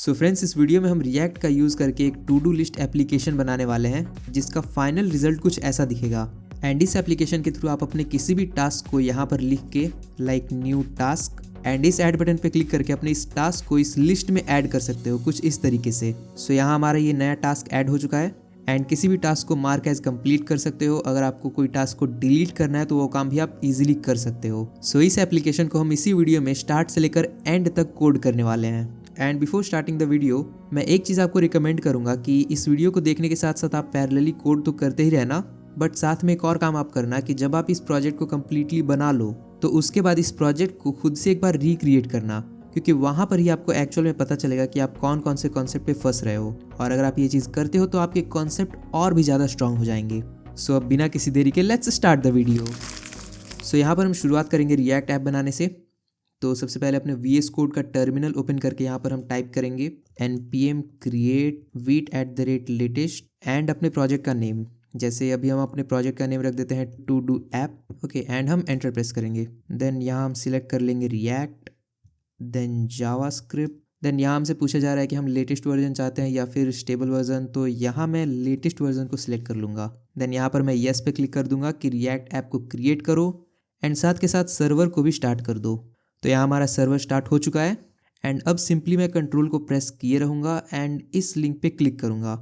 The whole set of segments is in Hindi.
सो फ्रेंड्स, इस वीडियो में हम रिएक्ट का यूज़ करके एक टू डू लिस्ट एप्लीकेशन बनाने वाले हैं जिसका फाइनल रिजल्ट कुछ ऐसा दिखेगा। एंड इस एप्लीकेशन के थ्रू आप अपने किसी भी टास्क को यहाँ पर लिख के लाइक न्यू टास्क एंड इस ऐड बटन पे क्लिक करके अपने इस टास्क को इस लिस्ट में ऐड कर सकते हो कुछ इस तरीके से। सो यहाँ हमारा ये नया टास्क ऐड हो चुका है एंड किसी भी टास्क को मार्क एज कंप्लीट कर सकते हो। अगर आपको कोई टास्क को डिलीट करना है तो वो काम भी आप इजीली कर सकते हो। सो इस एप्लीकेशन को हम इसी वीडियो में स्टार्ट से लेकर एंड तक कोड करने वाले हैं। And before starting the video मैं एक चीज़ आपको रिकमेंड करूंगा कि इस वीडियो को देखने के साथ साथ आप पैरेलली कोड तो करते ही रहना, बट साथ में एक और काम आप करना कि जब आप इस प्रोजेक्ट को कम्प्लीटली बना लो तो उसके बाद इस प्रोजेक्ट को खुद से एक बार रिक्रिएट करना, क्योंकि वहाँ पर ही आपको एक्चुअल में पता चलेगा कि आप कौन कौन से कॉन्सेप्ट पे फंस रहे हो। और अगर आप ये चीज़ करते हो तो आपके कॉन्सेप्ट और भी ज़्यादा स्ट्रांग हो जाएंगे। सो अब बिना किसी देरी के लेट्स स्टार्ट द वीडियो। सो यहाँ पर हम शुरुआत करेंगे रिएक्ट ऐप बनाने से। तो सबसे पहले अपने VS कोड का टर्मिनल ओपन करके यहाँ पर हम टाइप करेंगे npm create vite@latest एंड अपने प्रोजेक्ट का नेम, जैसे अभी हम अपने प्रोजेक्ट का नेम रख देते हैं to do app. Okay, and हम एंटर प्रेस करेंगे। देन यहाँ हम सिलेक्ट कर लेंगे रिएक्ट, देन जावास्क्रिप्ट। देन यहाँ हमसे पूछा जा रहा है कि हम लेटेस्ट वर्जन चाहते हैं या फिर स्टेबल वर्जन, तो यहाँ मैं लेटेस्ट वर्जन को सिलेक्ट कर लूँगा। देन यहाँ पर मैं येस पे क्लिक कर दूंगा कि रिएक्ट ऐप को क्रिएट करो एंड साथ के साथ सर्वर को भी स्टार्ट कर दो। तो यहाँ हमारा सर्वर स्टार्ट हो चुका है एंड अब सिंपली मैं कंट्रोल को प्रेस किए रहूँगा एंड इस लिंक पे क्लिक करूँगा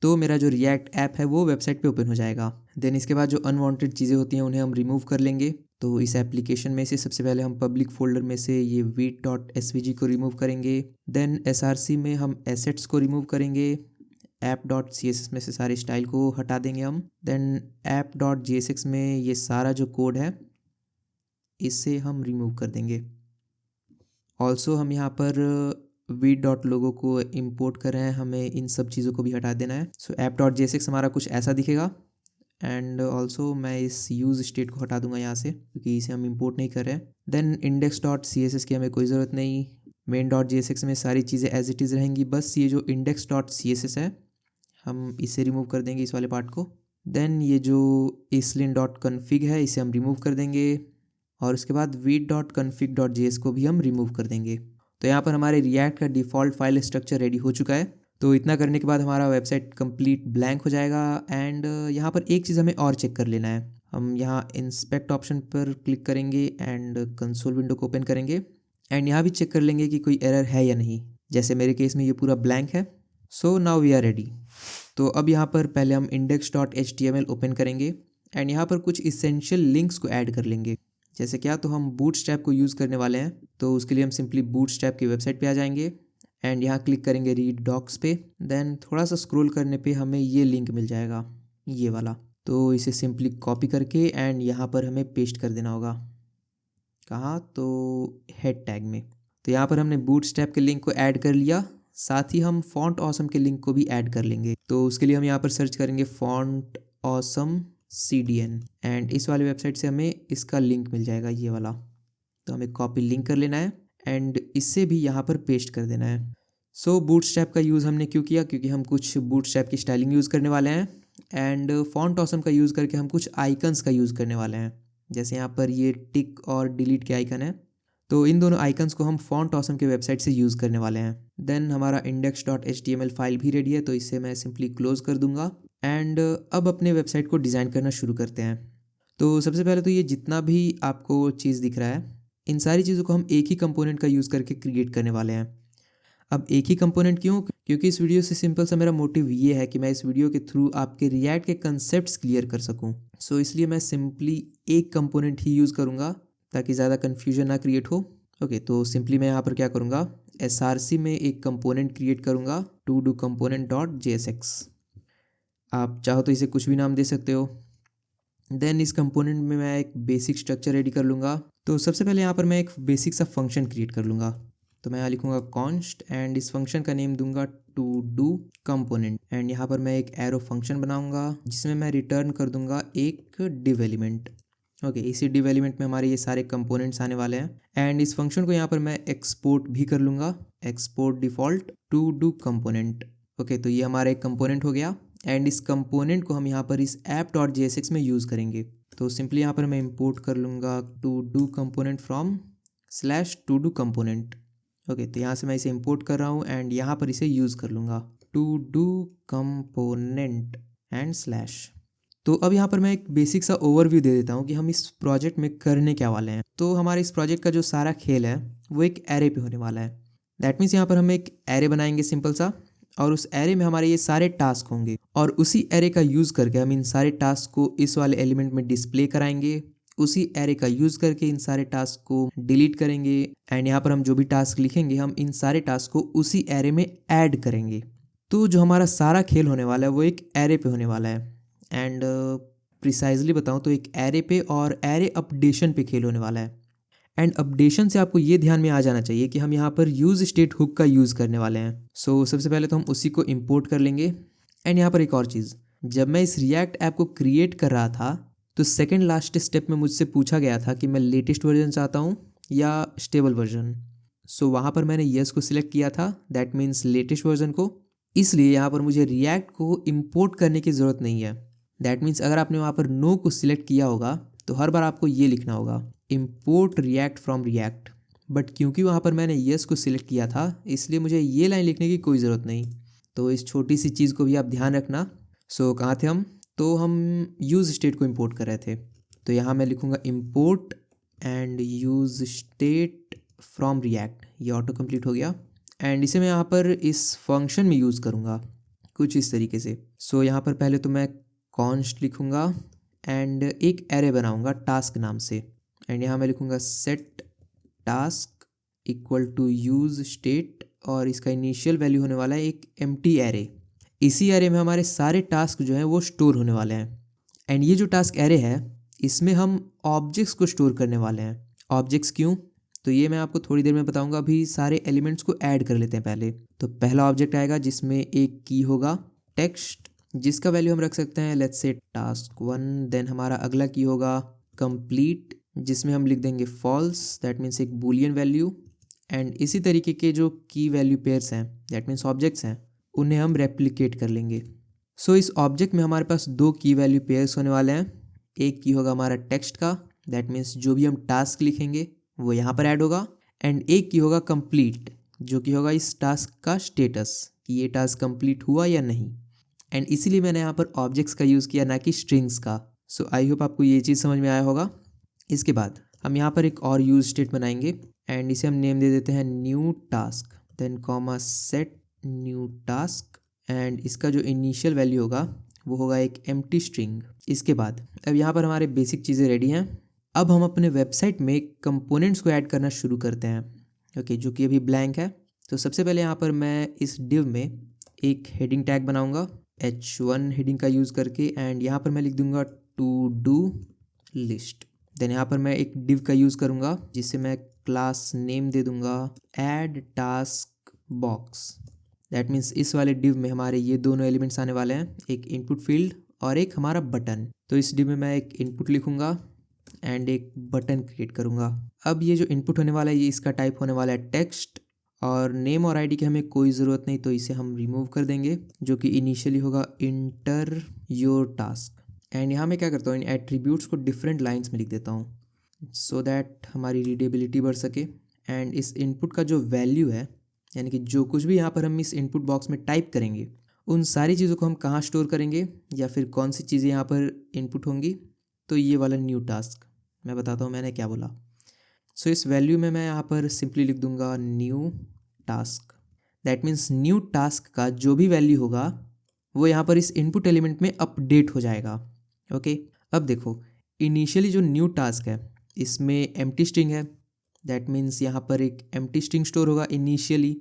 तो मेरा जो रिएक्ट ऐप है वो वेबसाइट पे ओपन हो जाएगा। देन इसके बाद जो अनवांटेड चीज़ें होती हैं उन्हें हम रिमूव कर लेंगे। तो इस एप्लीकेशन में से सबसे पहले हम पब्लिक फोल्डर में से ये vite.svg को रिमूव करेंगे। देन src में हम एसेट्स को रिमूव करेंगे। app.css में से सारे स्टाइल को हटा देंगे हम। देन app.jsx में ये सारा जो कोड है इसे हम रिमूव कर देंगे। ऑल्सो हम यहाँ पर vite.logo को इम्पोर्ट कर रहे हैं, हमें इन सब चीज़ों को भी हटा देना है। सो app.jsx हमारा कुछ ऐसा दिखेगा एंड ऑल्सो मैं इस यूज़ स्टेट को हटा दूंगा यहाँ से क्योंकि इसे हम इंपोर्ट नहीं कर रहे हैं। देन index.css की हमें कोई ज़रूरत नहीं। main.jsx में सारी चीज़ें एज इट इज़ रहेंगी, बस ये जो index.css है हम इसे रिमूव कर देंगे, इस वाले पार्ट को। देन ये जो islin.config है इसे हम रिमूव कर देंगे और उसके बाद vite.config.js को भी हम रिमूव कर देंगे। तो यहाँ पर हमारे रिएक्ट का डिफ़ॉल्ट फाइल स्ट्रक्चर रेडी हो चुका है। तो इतना करने के बाद हमारा वेबसाइट कंप्लीट ब्लैंक हो जाएगा एंड यहाँ पर एक चीज़ हमें और चेक कर लेना है। हम यहाँ इंस्पेक्ट ऑप्शन पर क्लिक करेंगे एंड कंसोल विंडो को ओपन करेंगे एंड यहाँ भी चेक कर लेंगे कि कोई एरर है या नहीं। जैसे मेरे केस में ये पूरा ब्लैंक है। So now we are ready. तो अब यहाँ पर पहले हम index.html ओपन करेंगे एंड यहाँ पर कुछ इसेंशियल लिंक्स को ऐड कर लेंगे। जैसे क्या, तो हम बूटस्ट्रैप को यूज़ करने वाले हैं, तो उसके लिए हम सिंपली बूटस्ट्रैप की वेबसाइट पे आ जाएंगे एंड यहाँ क्लिक करेंगे रीड डॉक्स पे। देन थोड़ा सा स्क्रॉल करने पे हमें ये लिंक मिल जाएगा, ये वाला। तो इसे सिंपली कॉपी करके एंड यहाँ पर हमें पेस्ट कर देना होगा। कहाँ, तो हेड टैग में। तो यहाँ पर हमने बूटस्ट्रैप के लिंक को ऐड कर लिया, साथ ही हम फॉन्ट ऑसम के लिंक को भी ऐड कर लेंगे। तो उसके लिए हम यहाँ पर सर्च करेंगे फॉन्ट ऑसम CDN एंड इस वाली वेबसाइट से हमें इसका लिंक मिल जाएगा, ये वाला। तो हमें कॉपी लिंक कर लेना है एंड इससे भी यहाँ पर पेस्ट कर देना है। सो बूटस्ट्रैप का यूज़ हमने क्यों किया, क्योंकि हम कुछ बूटस्ट्रैप की स्टाइलिंग यूज़ करने वाले हैं एंड फॉन्ट ऑसम का यूज़ करके हम कुछ आइकन्स का यूज़ करने वाले हैं। जैसे यहाँ पर ये टिक और डिलीट के आइकन है, तो इन दोनों आइकन्स को हम फॉन्ट ऑसम के वेबसाइट से यूज़ करने वाले हैं। देन हमारा index.html फाइल भी रेडी है, तो इसे मैं सिंपली क्लोज कर दूंगा एंड अब अपने वेबसाइट को डिज़ाइन करना शुरू करते हैं। तो सबसे पहले तो ये जितना भी आपको चीज़ दिख रहा है, इन सारी चीज़ों को हम एक ही कंपोनेंट का यूज़ करके क्रिएट करने वाले हैं। अब एक ही कंपोनेंट क्यों, क्योंकि इस वीडियो से सिंपल सा मेरा मोटिव ये है कि मैं इस वीडियो के थ्रू आपके रिएक्ट के कंसेप्ट्स क्लियर कर सकूं। सो इसलिए मैं सिंपली एक कंपोनेंट ही यूज़ करूँगा ताकि ज़्यादा कन्फ्यूजन ना क्रिएट हो। ओके, तो सिंपली मैं यहाँ पर क्या करूँगा, src में एक कंपोनेंट क्रिएट करूँगा to do component.jsx। आप चाहो तो इसे कुछ भी नाम दे सकते हो। देन इस कंपोनेंट में मैं एक बेसिक स्ट्रक्चर रेडी कर लूँगा। तो सबसे पहले यहाँ पर मैं एक बेसिक सा फंक्शन क्रिएट कर लूँगा। तो मैं यहाँ लिखूँगा कॉन्स्ट एंड इस फंक्शन का नेम दूंगा टू डू कंपोनेंट एंड यहाँ पर मैं एक एरो फंक्शन बनाऊँगा जिसमें मैं रिटर्न कर दूँगा एक डिव एलिमेंट। ओके, इसी डिव एलिमेंट में हमारे ये सारे कंपोनेंट्स आने वाले हैं एंड इस फंक्शन को यहाँ पर मैं एक्सपोर्ट भी कर लूँगा, export default to do component. Okay, तो ये हमारा एक कंपोनेंट हो गया एंड इस कंपोनेंट को हम यहाँ पर इस app.jsx में यूज़ करेंगे। तो सिंपली यहाँ पर मैं इंपोर्ट कर लूँगा to do component from /to do component। Okay, तो यहाँ से मैं इसे इंपोर्ट कर रहा हूँ एंड यहाँ पर इसे यूज़ कर लूँगा, to do component and slash. तो अब यहाँ पर मैं एक बेसिक सा ओवरव्यू दे देता हूँ कि हम इस प्रोजेक्ट में करने क्या वाले हैं। तो हमारे इस प्रोजेक्ट का जो सारा खेल है वो एक एरे पे होने वाला है। दैट मीन्स यहाँ पर हम एक एरे बनाएंगे सिंपल सा, और उस एरे में हमारे ये सारे टास्क होंगे, और उसी एरे का यूज़ करके हम इन सारे टास्क को इस वाले एलिमेंट में डिस्प्ले कराएंगे। उसी एरे का यूज़ करके इन सारे टास्क को डिलीट करेंगे, एंड यहाँ पर हम जो भी टास्क लिखेंगे हम इन सारे टास्क को उसी एरे में ऐड करेंगे। तो जो हमारा सारा खेल होने वाला है वो एक एरे पे होने वाला है, एंड प्रिसाइजली बताऊँ तो एक एरे पे और एरे अपडेशन पे खेल होने वाला है। एंड अपडेशन से आपको ये ध्यान में आ जाना चाहिए कि हम यहाँ पर यूज़ स्टेट हुक का यूज़ करने वाले हैं। सो सबसे पहले तो हम उसी को इंपोर्ट कर लेंगे। एंड यहाँ पर एक और चीज़, जब मैं इस रिएक्ट ऐप को क्रिएट कर रहा था तो सेकंड लास्ट स्टेप में मुझसे पूछा गया था कि मैं लेटेस्ट वर्जन चाहता हूँ या स्टेबल वर्जन। सो वहाँ पर मैंने येस को सिलेक्ट किया था, दैट मीन्स लेटेस्ट वर्जन को। इसलिए यहाँ पर मुझे रिएक्ट को इंपोर्ट करने की ज़रूरत नहीं है। दैट मीन्स अगर आपने वहाँ पर नो को सिलेक्ट किया होगा तो हर बार आपको ये लिखना होगा, import react from react. But क्योंकि वहाँ पर मैंने येस को सिलेक्ट किया था इसलिए मुझे ये लाइन लिखने की कोई ज़रूरत नहीं। तो इस छोटी सी चीज़ को भी आप ध्यान रखना। सो कहाँ थे हम? तो हम यूज़ स्टेट को इंपोर्ट कर रहे थे। तो यहाँ मैं लिखूँगा import and use state from react, ये ऑटो कंप्लीट हो गया। एंड इसे मैं यहाँ पर इस फंक्शन में यूज़ करूँगा कुछ इस तरीके से। सो यहाँ पर पहले तो मैं कॉन्स्ट लिखूँगा एंड एक एरे बनाऊँगा टास्क नाम से, एंड यहाँ मैं लिखूँगा set task equal to use state, और इसका इनिशियल वैल्यू होने वाला है एक एम्प्टी एरे। इसी एरे में हमारे सारे टास्क जो हैं वो स्टोर होने वाले हैं। एंड ये जो टास्क एरे है इसमें हम ऑब्जेक्ट्स को स्टोर करने वाले हैं। ऑब्जेक्ट्स क्यों? तो ये मैं आपको थोड़ी देर में बताऊंगा। अभी सारे एलिमेंट्स को ऐड कर लेते हैं पहले। तो पहला ऑब्जेक्ट आएगा जिसमें एक की होगा टेक्स्ट, जिसका वैल्यू हम रख सकते हैं लेट्स से टास्क 1। देन हमारा अगला की होगा कंप्लीट, जिसमें हम लिख देंगे फॉल्स, दैट मीन्स एक बूलियन वैल्यू। एंड इसी तरीके के जो की वैल्यू पेयर्स हैं दैट मीन्स ऑब्जेक्ट्स हैं उन्हें हम रेप्लिकेट कर लेंगे। सो इस ऑब्जेक्ट में हमारे पास दो की वैल्यू पेयर्स होने वाले हैं। एक की होगा हमारा टेक्स्ट का, दैट मीन्स जो भी हम टास्क लिखेंगे वो यहाँ पर ऐड होगा। एंड एक की होगा कंप्लीट, जो कि होगा इस टास्क का स्टेटस कि ये टास्क कंप्लीट हुआ या नहीं। एंड इसीलिए मैंने यहाँ पर ऑब्जेक्ट्स का यूज़ किया, ना कि स्ट्रिंग्स का। सो आई होप आपको ये चीज़ समझ में आया होगा। इसके बाद हम यहाँ पर एक और यूज़ स्टेट बनाएंगे एंड इसे हम नेम दे देते हैं new task, then comma set new task, and इसका जो इनिशियल वैल्यू होगा वो होगा एक एम्प्टी स्ट्रिंग। इसके बाद अब यहाँ पर हमारे बेसिक चीज़ें रेडी हैं। अब हम अपने वेबसाइट में कंपोनेंट्स को ऐड करना शुरू करते हैं, ओके, जो कि अभी ब्लैंक है। तो सबसे पहले यहाँ पर मैं इस डिव में एक हेडिंग टैग बनाऊंगा h1 हेडिंग का यूज़ करके, एंड यहाँ पर मैं लिख दूंगा टू डू लिस्ट। देन यहाँ पर मैं एक डिव का यूज़ करूँगा जिससे मैं क्लास नेम दे दूँगा add task box. That means इस वाले डिव में हमारे ये दोनों एलिमेंट्स आने वाले हैं, एक इनपुट फील्ड और एक हमारा बटन। तो इस डिव में मैं एक इनपुट लिखूँगा एंड एक बटन क्रिएट करूँगा। अब ये जो इनपुट होने वाला है ये इसका टाइप होने वाला है टेक्स्ट, और नेम और आईडी की हमें कोई ज़रूरत नहीं तो इसे हम रिमूव कर देंगे, जो कि इनिशियली होगा इंटर योर टास्क। एंड यहाँ मैं क्या करता हूँ, इन एट्रीब्यूट्स को डिफरेंट लाइंस में लिख देता हूँ सो दैट हमारी रीडेबिलिटी बढ़ सके। एंड इस इनपुट का जो वैल्यू है, यानी कि जो कुछ भी यहाँ पर हम इस इनपुट बॉक्स में टाइप करेंगे उन सारी चीज़ों को हम कहाँ स्टोर करेंगे या फिर कौन सी चीज़ें यहाँ पर इनपुट होंगी। तो ये वाला न्यू टास्क, मैं बताता हूँ मैंने क्या बोला। सो इस वैल्यू में मैं यहाँ पर सिंपली लिख दूंगा new task. That means new task का जो भी वैल्यू होगा वो यहाँ पर इस इनपुट एलिमेंट में अपडेट हो जाएगा, ओके। अब देखो इनिशियली जो न्यू टास्क है इसमें एम्प्टी स्ट्रिंग है, दैट मीन्स यहाँ पर एक एम्प्टी स्ट्रिंग स्टोर होगा इनिशियली,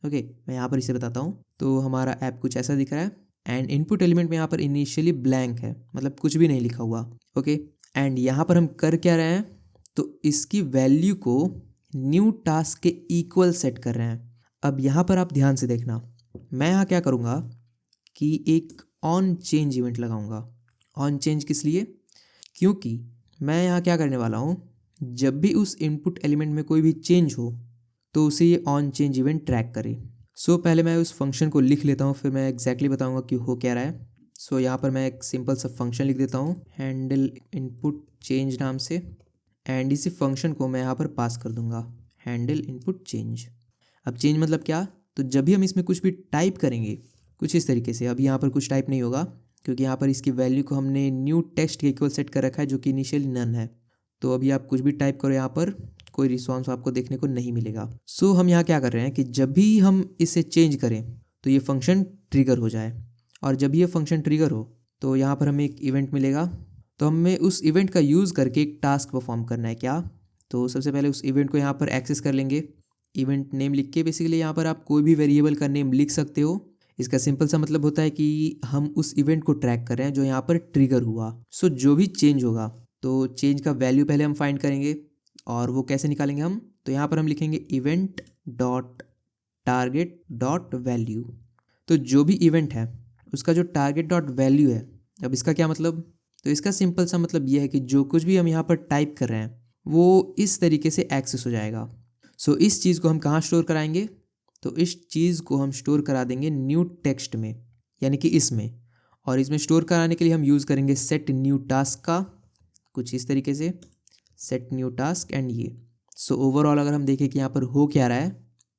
ओके। मैं यहाँ पर इसे बताता हूँ। तो हमारा ऐप कुछ ऐसा दिख रहा है एंड इनपुट एलिमेंट में यहाँ पर इनिशियली ब्लैंक है, मतलब कुछ भी नहीं लिखा हुआ, ओके। एंड यहाँ पर हम कर क्या रहे हैं, तो इसकी वैल्यू को न्यू टास्क के इक्वल सेट कर रहे हैं। अब यहाँ पर आप ध्यान से देखना, मैं यहाँ क्या करूँगा कि एक ऑन चेंज इवेंट लगाऊंगा। ऑन चेंज किस लिए? क्योंकि मैं यहाँ क्या करने वाला हूँ, जब भी उस इनपुट एलिमेंट में कोई भी चेंज हो तो उसे ये ऑन चेंज इवेंट ट्रैक करे। सो पहले मैं उस फंक्शन को लिख लेता हूँ, फिर मैं एग्जैक्टली बताऊँगा कि हो क्या रहा है। सो यहाँ पर मैं एक सिंपल सा फंक्शन लिख देता हूँ हैंडल इनपुट चेंज नाम से, एंड इसी फंक्शन को मैं यहाँ पर पास कर दूँगा हैंडल इनपुट चेंज। अब चेंज मतलब क्या, तो जब भी हम इसमें कुछ भी टाइप करेंगे कुछ इस तरीके से, अभी यहाँ पर कुछ टाइप नहीं होगा क्योंकि यहाँ पर इसकी वैल्यू को हमने न्यू टेक्स्ट के इक्वल सेट कर रखा है जो कि इनिशियली नन है। तो अभी आप कुछ भी टाइप करो यहाँ पर कोई रिस्पॉन्स आपको देखने को नहीं मिलेगा। सो हम यहाँ क्या कर रहे हैं कि जब भी हम इसे चेंज करें तो ये फंक्शन ट्रिगर हो जाए, और जब ये फंक्शन ट्रिगर हो तो यहाँ पर हमें एक इवेंट मिलेगा। तो हमें उस इवेंट का यूज़ करके एक टास्क परफॉर्म करना है। क्या, तो सबसे पहले उस इवेंट को यहाँ पर एक्सेस कर लेंगे। इवेंट नेम लिख के बेसिकली यहाँ पर आप कोई भी वेरिएबल का नेम लिख सकते हो। इसका सिंपल सा मतलब होता है कि हम उस इवेंट को ट्रैक कर रहे हैं जो यहाँ पर ट्रिगर हुआ। सो जो भी चेंज होगा तो चेंज का वैल्यू पहले हम फाइंड करेंगे, और वो कैसे निकालेंगे हम, तो यहाँ पर हम लिखेंगे event dot target dot value. तो जो भी इवेंट है उसका जो टारगेट डॉट वैल्यू है, अब इसका क्या मतलब, तो इसका सिंपल सा मतलब ये है कि जो कुछ भी हम यहाँ पर टाइप कर रहे हैं वो इस तरीके से एक्सेस हो जाएगा। सो इस चीज़ को हम कहाँ स्टोर कराएंगे, तो इस चीज़ को हम स्टोर करा देंगे न्यू टेक्स्ट में, यानी कि इसमें। और इसमें स्टोर कराने के लिए हम यूज़ करेंगे सेट न्यू टास्क का, कुछ इस तरीके से सेट न्यू टास्क एंड ये। सो ओवरऑल अगर हम देखें कि यहाँ पर हो क्या रहा है,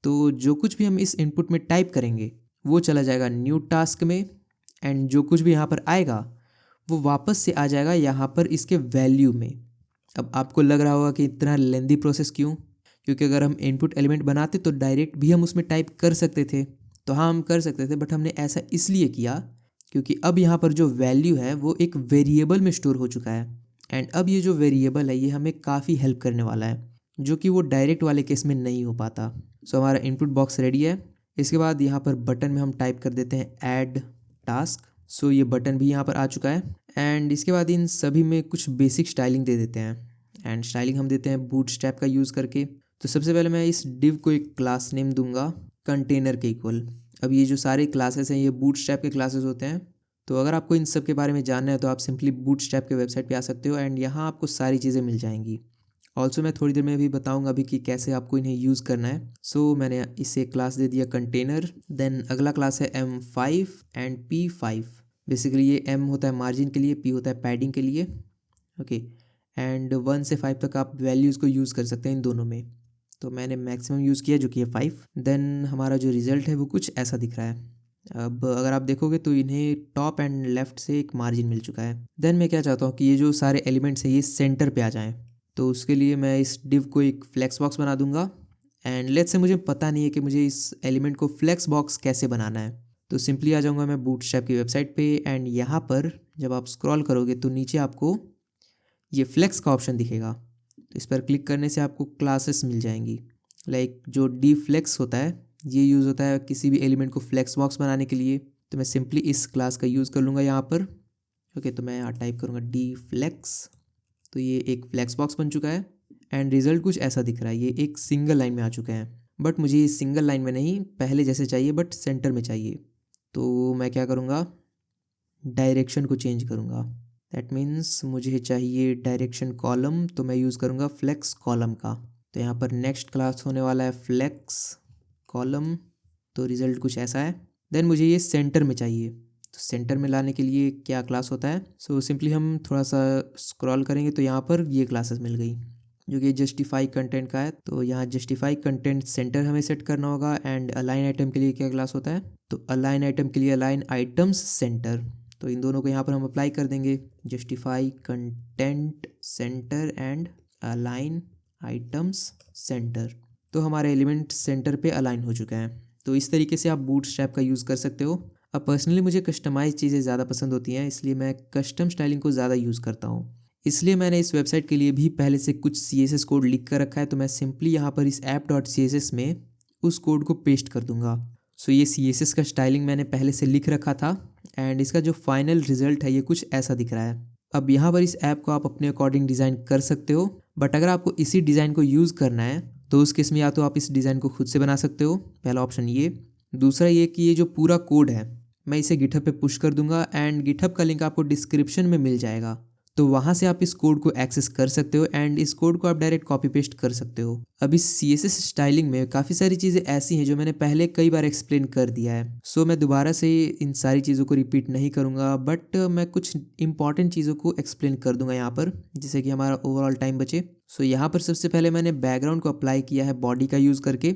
तो जो कुछ भी हम इस इनपुट में टाइप करेंगे वो चला जाएगा न्यू टास्क में, एंड जो कुछ भी यहाँ पर आएगा वो वापस से आ जाएगा यहाँ पर इसके वैल्यू में। अब आपको लग रहा होगा कि इतना लेंदी प्रोसेस क्यों, क्योंकि अगर हम इनपुट एलिमेंट बनाते तो डायरेक्ट भी हम उसमें टाइप कर सकते थे। तो हाँ, हम कर सकते थे, बट हमने ऐसा इसलिए किया क्योंकि अब यहाँ पर जो वैल्यू है वो एक वेरिएबल में स्टोर हो चुका है, एंड अब ये जो वेरिएबल है ये हमें काफ़ी हेल्प करने वाला है, जो कि वो डायरेक्ट वाले केस में नहीं हो पाता। सो हमारा इनपुट बॉक्स रेडी है। इसके बाद यहाँ पर बटन में हम टाइप कर देते हैं ऐड टास्क। सो ये बटन भी यहाँ पर आ चुका है, एंड इसके बाद इन सभी में कुछ बेसिक स्टाइलिंग दे देते हैं, एंड स्टाइलिंग हम देते हैं बूटस्ट्रैप का यूज़ करके। तो सबसे पहले मैं इस डिव को एक क्लास नेम दूंगा कंटेनर के इक्वल। अब ये जो सारे क्लासेस हैं ये बूटस्ट्रैप के क्लासेस होते हैं। तो अगर आपको इन सब के बारे में जानना है तो आप सिंपली बूटस्ट्रैप के वेबसाइट पे आ सकते हो, एंड यहाँ आपको सारी चीज़ें मिल जाएंगी। ऑल्सो मैं थोड़ी देर में भी बताऊंगा अभी कि कैसे आपको इन्हें यूज़ करना है। सो मैंने इसे क्लास दे दिया कंटेनर। देन अगला क्लास है M5 एंड P5। बेसिकली ये M होता है मार्जिन के लिए, P होता है पैडिंग के लिए, ओके। एंड 1 से 5 तक आप वैल्यूज़ को यूज़ कर सकते हैं इन दोनों में। तो मैंने मैक्सिमम यूज़ किया जो कि है 5। देन हमारा जो रिज़ल्ट है वो कुछ ऐसा दिख रहा है। अब अगर आप देखोगे तो इन्हें टॉप एंड लेफ्ट से एक मार्जिन मिल चुका है। देन मैं क्या चाहता हूँ कि ये जो सारे एलिमेंट्स हैं ये सेंटर पे आ जाएं। तो उसके लिए मैं इस डिव को एक फ्लेक्स बॉक्स बना दूंगा, एंड लेट्स से मुझे पता नहीं है कि मुझे इस एलिमेंट को फ्लेक्स बॉक्स कैसे बनाना है। तो सिंपली आ जाऊँगा मैं बूटस्ट्रैप की वेबसाइट पे, एंड यहाँ पर जब आप स्क्रॉल करोगे तो नीचे आपको ये फ्लेक्स का ऑप्शन दिखेगा। तो इस पर क्लिक करने से आपको क्लासेस मिल जाएंगी। लाइक जो डी फ्लेक्स होता है ये यूज़ होता है किसी भी एलिमेंट को फ्लेक्स बॉक्स बनाने के लिए। तो मैं सिंपली इस क्लास का यूज़ कर लूँगा यहाँ पर, ओके। तो मैं यहाँ टाइप करूँगा डी फ्लेक्स। तो ये एक फ्लेक्स बॉक्स बन चुका है, एंड रिजल्ट कुछ ऐसा दिख रहा है। ये एक सिंगल लाइन में आ चुके हैं, बट मुझे ये सिंगल लाइन में नहीं पहले जैसे चाहिए, बट सेंटर में चाहिए। तो मैं क्या करूँगा, डायरेक्शन को चेंज करूँगा। दैट मीन्स मुझे चाहिए डायरेक्शन कॉलम, तो मैं यूज़ करूँगा फ्लेक्स कॉलम का। तो यहाँ पर नेक्स्ट क्लास होने वाला है फ्लेक्स कॉलम। तो रिज़ल्ट कुछ ऐसा है। देन मुझे ये सेंटर में चाहिए, तो सेंटर में लाने के लिए क्या क्लास होता है। सो सिंपली हम थोड़ा सा स्क्रॉल करेंगे तो यहाँ पर ये क्लासेस मिल गई जो कि जस्टिफाई कंटेंट का है। तो यहाँ जस्टिफाई कंटेंट सेंटर हमें सेट करना होगा, एंड अलाइन आइटम के लिए क्या क्लास होता है, तो अलाइन आइटम के लिए अलाइन आइटम्स सेंटर। तो इन दोनों को यहाँ पर हम अप्लाई कर देंगे, justify content centre and align items centre. तो हमारे एलिमेंट सेंटर पे अलाइन हो चुके हैं। तो इस तरीके से आप बूटस्ट्रैप का यूज़ कर सकते हो। अब पर्सनली मुझे कस्टमाइज चीज़ें ज़्यादा पसंद होती हैं, इसलिए मैं कस्टम स्टाइलिंग को ज़्यादा यूज़ करता हूँ। इसलिए मैंने इस वेबसाइट के लिए भी पहले से कुछ CSS कोड लिख कर रखा है। तो मैं सिंपली यहाँ पर इस app.css में उस कोड को पेस्ट कर दूंगा। सो ये CSS का स्टाइलिंग मैंने पहले से लिख रखा था, एंड इसका जो फाइनल रिजल्ट है ये कुछ ऐसा दिख रहा है। अब यहाँ पर इस ऐप को आप अपने अकॉर्डिंग डिज़ाइन कर सकते हो, बट अगर आपको इसी डिज़ाइन को यूज़ करना है तो उस केस में या तो आप इस डिज़ाइन को खुद से बना सकते हो, पहला ऑप्शन ये। दूसरा ये कि ये जो पूरा कोड है मैं इसे गिटहब पे पुश कर दूंगा, एंड गिटहब का लिंक आपको डिस्क्रिप्शन में मिल जाएगा। तो वहाँ से आप इस कोड को एक्सेस कर सकते हो, एंड इस कोड को आप डायरेक्ट कॉपी पेस्ट कर सकते हो। अब इस CSS स्टाइलिंग में काफ़ी सारी चीज़ें ऐसी हैं जो मैंने पहले कई बार एक्सप्लेन कर दिया है। सो मैं दोबारा से इन सारी चीज़ों को रिपीट नहीं करूँगा, बट मैं कुछ इंपॉर्टेंट चीज़ों को एक्सप्लेन कर दूंगा यहाँ पर, जिससे कि हमारा ओवरऑल टाइम बचे। सो यहाँ पर सबसे पहले मैंने बैकग्राउंड को अप्लाई किया है बॉडी का यूज़ करके,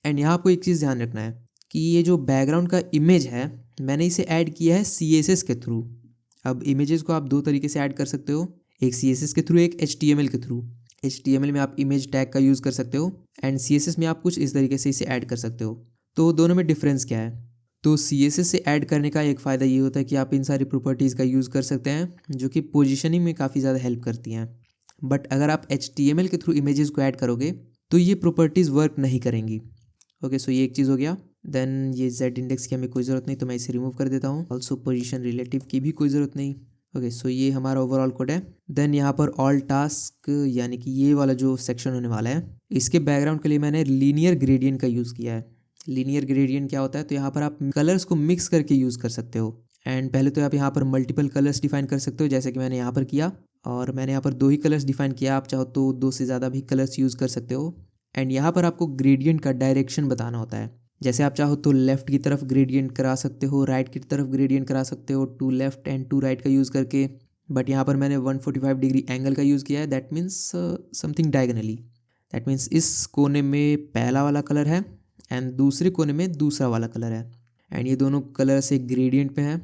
एंड यहाँ आपको एक चीज़ ध्यान रखना है कि ये जो बैकग्राउंड का इमेज है मैंने इसे ऐड किया है CSS के थ्रू। अब इमेजेस को आप दो तरीके से ऐड कर सकते हो, एक CSS के थ्रू, एक HTML के थ्रू। HTML में आप इमेज टैग का यूज़ कर सकते हो एंड CSS में आप कुछ इस तरीके से इसे ऐड कर सकते हो। तो दोनों में डिफरेंस क्या है? तो CSS से ऐड करने का एक फ़ायदा ये होता है कि आप इन सारी प्रॉपर्टीज़ का यूज़ कर सकते हैं जो कि पोजीशनिंग में काफ़ी ज़्यादा हेल्प करती हैं। बट अगर आप HTML के थ्रू इमेजेस को ऐड करोगे तो ये प्रॉपर्टीज़ वर्क नहीं करेंगी। ओके, सो ये एक चीज़ हो गया। देन ये Z इंडेक्स की हमें कोई ज़रूरत नहीं, तो मैं इसे रिमूव कर देता हूँ। ऑल्सो पोजीशन रिलेटिव की भी कोई ज़रूरत नहीं। ओके, सो ये हमारा ओवरऑल कोड है। देन यहाँ पर ऑल टास्क यानी कि ये वाला जो सेक्शन होने वाला है, इसके बैकग्राउंड के लिए मैंने लीनियर ग्रेडियंट का यूज़ किया है। लीनियर ग्रेडियंट क्या होता है? तो यहाँ पर आप कलर्स को मिक्स करके यूज़ कर सकते हो। एंड पहले तो आप यहाँ पर मल्टीपल कलर्स डिफाइन कर सकते हो, जैसे कि मैंने यहाँ पर किया, और मैंने यहाँ पर 2 ही कलर्स डिफाइन किया। आप चाहो तो 2 से ज़्यादा भी कलर्स यूज़ कर सकते हो। एंड यहाँ पर आपको ग्रेडियंट का डायरेक्शन बताना होता है। जैसे आप चाहो तो लेफ़्ट की तरफ ग्रेडियंट करा सकते हो, राइट की तरफ ग्रेडियंट करा सकते हो, to left and to right का यूज़ करके। बट यहाँ पर मैंने 145 डिग्री एंगल का यूज़ किया है। That means something diagonally. That means इस कोने में पहला वाला कलर है एंड दूसरे कोने में दूसरा वाला कलर है, एंड ये दोनों कलर्स एक ग्रेडियंट पे हैं।